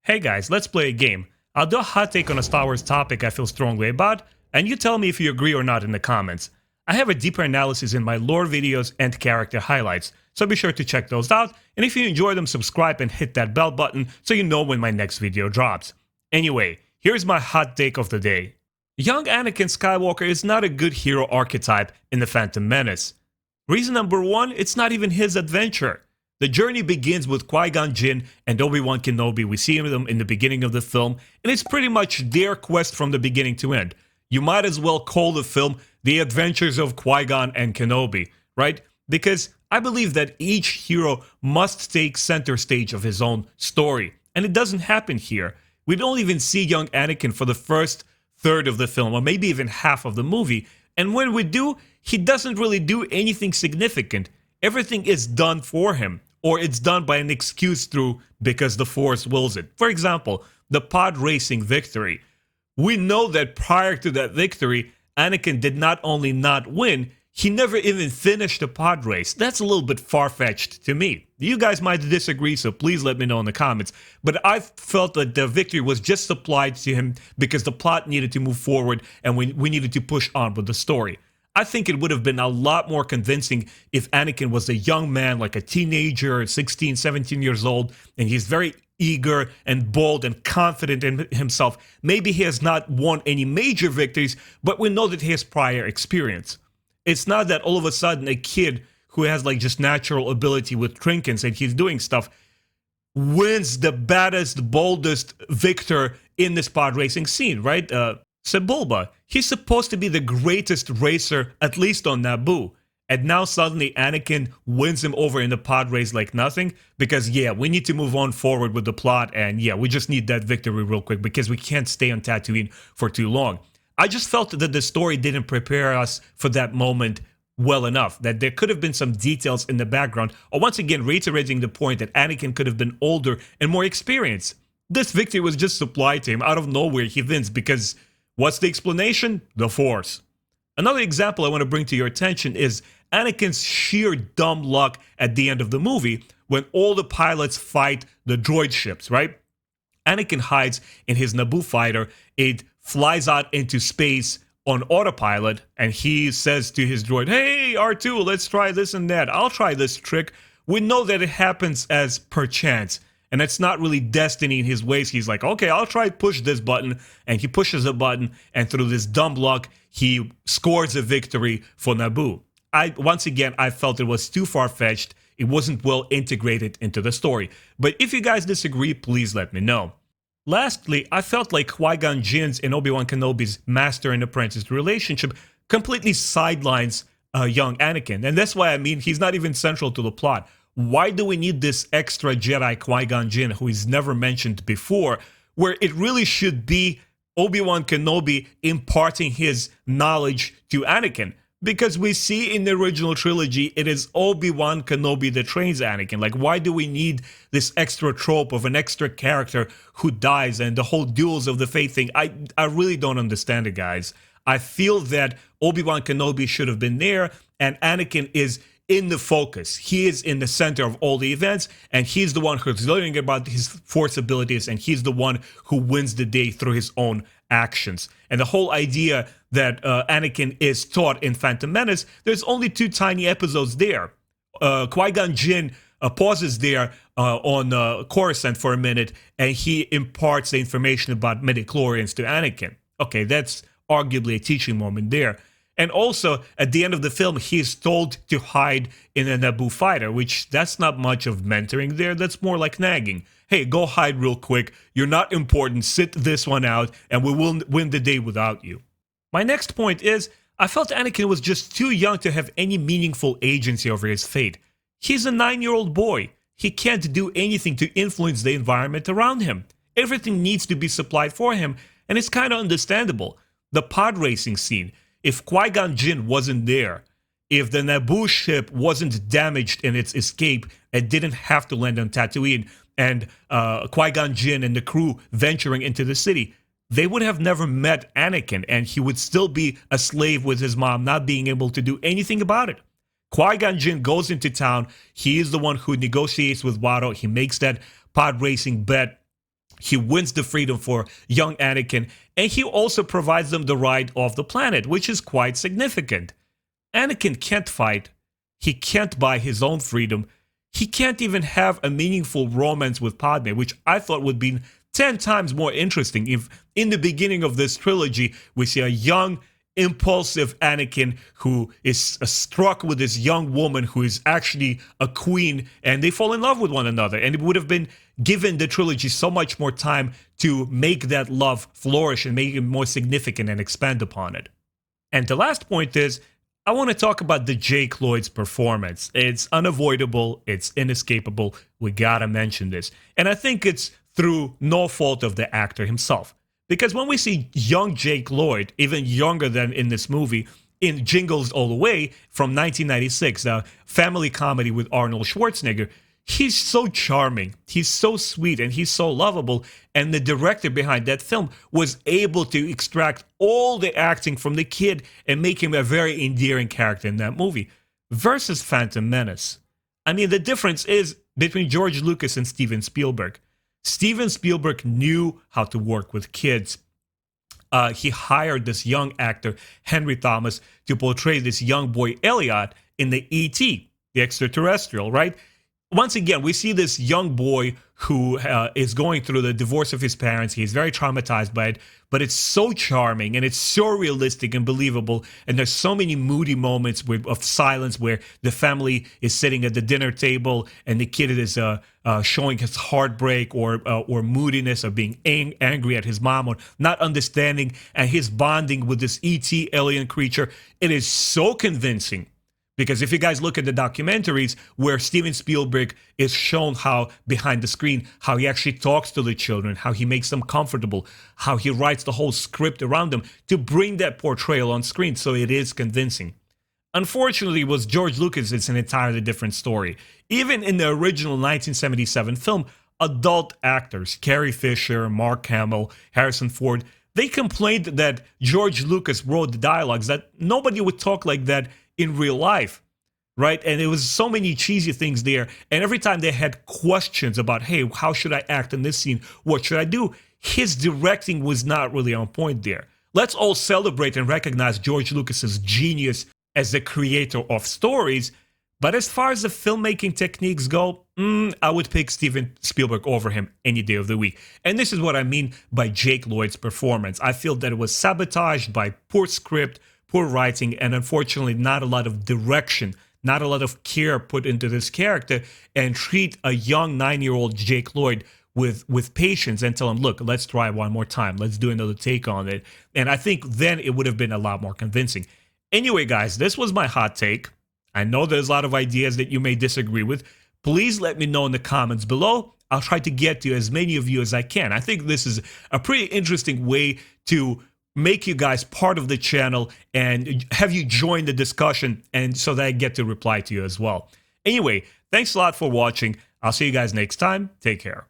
Hey guys, let's play a game. I'll do a hot take on a Star Wars topic I feel strongly about, and you tell me if you agree or not in the comments. I have a deeper analysis in my lore videos and character highlights, so be sure to check those out, and if you enjoy them, subscribe and hit that bell button so you know when my next video drops. Anyway, here's my hot take of the day. Young Anakin Skywalker is not a good hero archetype in the Phantom Menace. Reason number one, it's not even his adventure. The journey begins with Qui-Gon Jinn and Obi-Wan Kenobi. We see them in the beginning of the film, and it's pretty much their quest from the beginning to end. You might as well call the film The Adventures of Qui-Gon and Kenobi, right? Because I believe that each hero must take center stage of his own story, and it doesn't happen here. We don't even see young Anakin for the first third of the film, or maybe even half of the movie, and when we do, he doesn't really do anything significant. Everything is done for him, or it's done by an excuse through because the Force wills it. For example, the pod racing victory. We know that prior to that victory, Anakin did not only not win, he never even finished a pod race. That's a little bit far-fetched to me. You guys might disagree, so please let me know in the comments. But I felt that the victory was just supplied to him because the plot needed to move forward and we needed to push on with the story. I think it would have been a lot more convincing if Anakin was a young man, like a teenager, 16, 17 years old, and he's very eager and bold and confident in himself. Maybe he has not won any major victories, but we know that he has prior experience. It's not that all of a sudden a kid who has like just natural ability with trinkets and he's doing stuff wins the baddest, boldest victor in this pod racing scene, right? Sebulba, he's supposed to be the greatest racer, at least on Naboo. And now suddenly Anakin wins him over in the pod race like nothing. Because yeah, we need to move on forward with the plot. And yeah, we just need that victory real quick because we can't stay on Tatooine for too long. I just felt that the story didn't prepare us for that moment well enough. That there could have been some details in the background. Or once again, reiterating the point that Anakin could have been older and more experienced. This victory was just supplied to him out of nowhere. He wins because... what's the explanation? The Force. Another example I want to bring to your attention is Anakin's sheer dumb luck at the end of the movie when all the pilots fight the droid ships, right? Anakin hides in his Naboo fighter. It flies out into space on autopilot, and he says to his droid, "Hey, R2, let's try this and that. I'll try this trick." We know that it happens as perchance. And it's not really destiny in his ways. He's like, okay, I'll try to push this button. And he pushes a button. And through this dumb luck, he scores a victory for Naboo. Once again, I felt it was too far-fetched. It wasn't well integrated into the story. But if you guys disagree, please let me know. Lastly, I felt like Qui-Gon Jinn's and Obi-Wan Kenobi's master and apprentice relationship completely sidelines young Anakin. And that's why I mean he's not even central to the plot. Why do we need this extra Jedi Qui-Gon Jinn who is never mentioned before, where it really should be Obi-Wan Kenobi imparting his knowledge to Anakin? Because we see in the original trilogy, it is Obi-Wan Kenobi that trains Anakin. Like, why do we need this extra trope of an extra character who dies and the whole duels of the faith thing? I really don't understand it, guys. I feel that Obi-Wan Kenobi should have been there, and Anakin is in the focus. He is in the center of all the events, and he's the one who's learning about his Force abilities, and he's the one who wins the day through his own actions. And the whole idea that Anakin is taught in Phantom Menace, there's only 2 tiny episodes there. Qui-Gon Jinn pauses there on Coruscant for a minute, and he imparts the information about midichlorians to Anakin. Okay, that's arguably a teaching moment there. And also, at the end of the film, he is told to hide in a Naboo fighter, which that's not much of mentoring there. That's more like nagging. Hey, go hide real quick. You're not important. Sit this one out, and we will win the day without you. My next point is, I felt Anakin was just too young to have any meaningful agency over his fate. He's a 9-year-old boy. He can't do anything to influence the environment around him. Everything needs to be supplied for him, and it's kind of understandable. The pod racing scene. If Qui-Gon Jinn wasn't there, if the Naboo ship wasn't damaged in its escape and didn't have to land on Tatooine, and Qui-Gon Jinn and the crew venturing into the city, they would have never met Anakin, and he would still be a slave with his mom, not being able to do anything about it. Qui-Gon Jinn goes into town. He is the one who negotiates with Watto. He makes that pod racing bet. He wins the freedom for young Anakin, and he also provides them the ride off the planet, which is quite significant. Anakin can't fight. He can't buy his own freedom. He can't even have a meaningful romance with Padme, which I thought would be 10 times more interesting if in the beginning of this trilogy we see a young, impulsive Anakin who is struck with this young woman who is actually a queen, and they fall in love with one another. And it would have been given the trilogy so much more time to make that love flourish and make it more significant and expand upon it. And the last point is, I want to talk about the Jake Lloyd's performance. It's unavoidable, it's inescapable, we gotta mention this. And I think it's through no fault of the actor himself. Because when we see young Jake Lloyd, even younger than in this movie, in Jingles All the Way from 1996, a family comedy with Arnold Schwarzenegger, he's so charming, he's so sweet, and he's so lovable. And the director behind that film was able to extract all the acting from the kid and make him a very endearing character in that movie. Versus Phantom Menace. I mean, the difference is between George Lucas and Steven Spielberg. Steven Spielberg knew how to work with kids. He hired this young actor, Henry Thomas, to portray this young boy, Elliot, in the E.T., the extraterrestrial, right? Once again, we see this young boy who is going through the divorce of his parents. He's very traumatized by it, but it's so charming and it's so realistic and believable. And there's so many moody moments of silence where the family is sitting at the dinner table and the kid is showing his heartbreak or moodiness of being angry at his mom or not understanding, and his bonding with this E.T. alien creature. It is so convincing. Because if you guys look at the documentaries where Steven Spielberg is shown how behind the screen, how he actually talks to the children, how he makes them comfortable, how he writes the whole script around them to bring that portrayal on screen, so it is convincing. Unfortunately, with George Lucas, it's an entirely different story. Even in the original 1977 film, adult actors, Carrie Fisher, Mark Hamill, Harrison Ford, they complained that George Lucas wrote the dialogues, that nobody would talk like that in real life, right? And there was so many cheesy things there. And every time they had questions about, hey, how should I act in this scene? What should I do? His directing was not really on point there. Let's all celebrate and recognize George Lucas's genius as the creator of stories. But as far as the filmmaking techniques go, I would pick Steven Spielberg over him any day of the week. And this is what I mean by Jake Lloyd's performance. I feel that it was sabotaged by poor script, poor writing, and unfortunately not a lot of direction, not a lot of care put into this character, and treat a young 9-year-old Jake Lloyd with patience and tell him, look, let's try one more time. Let's do another take on it. And I think then it would have been a lot more convincing. Anyway, guys, this was my hot take. I know there's a lot of ideas that you may disagree with. Please let me know in the comments below. I'll try to get to as many of you as I can. I think this is a pretty interesting way to make you guys part of the channel and have you join the discussion, and so that I get to reply to you as well. Anyway, thanks a lot for watching. I'll see you guys next time. Take care.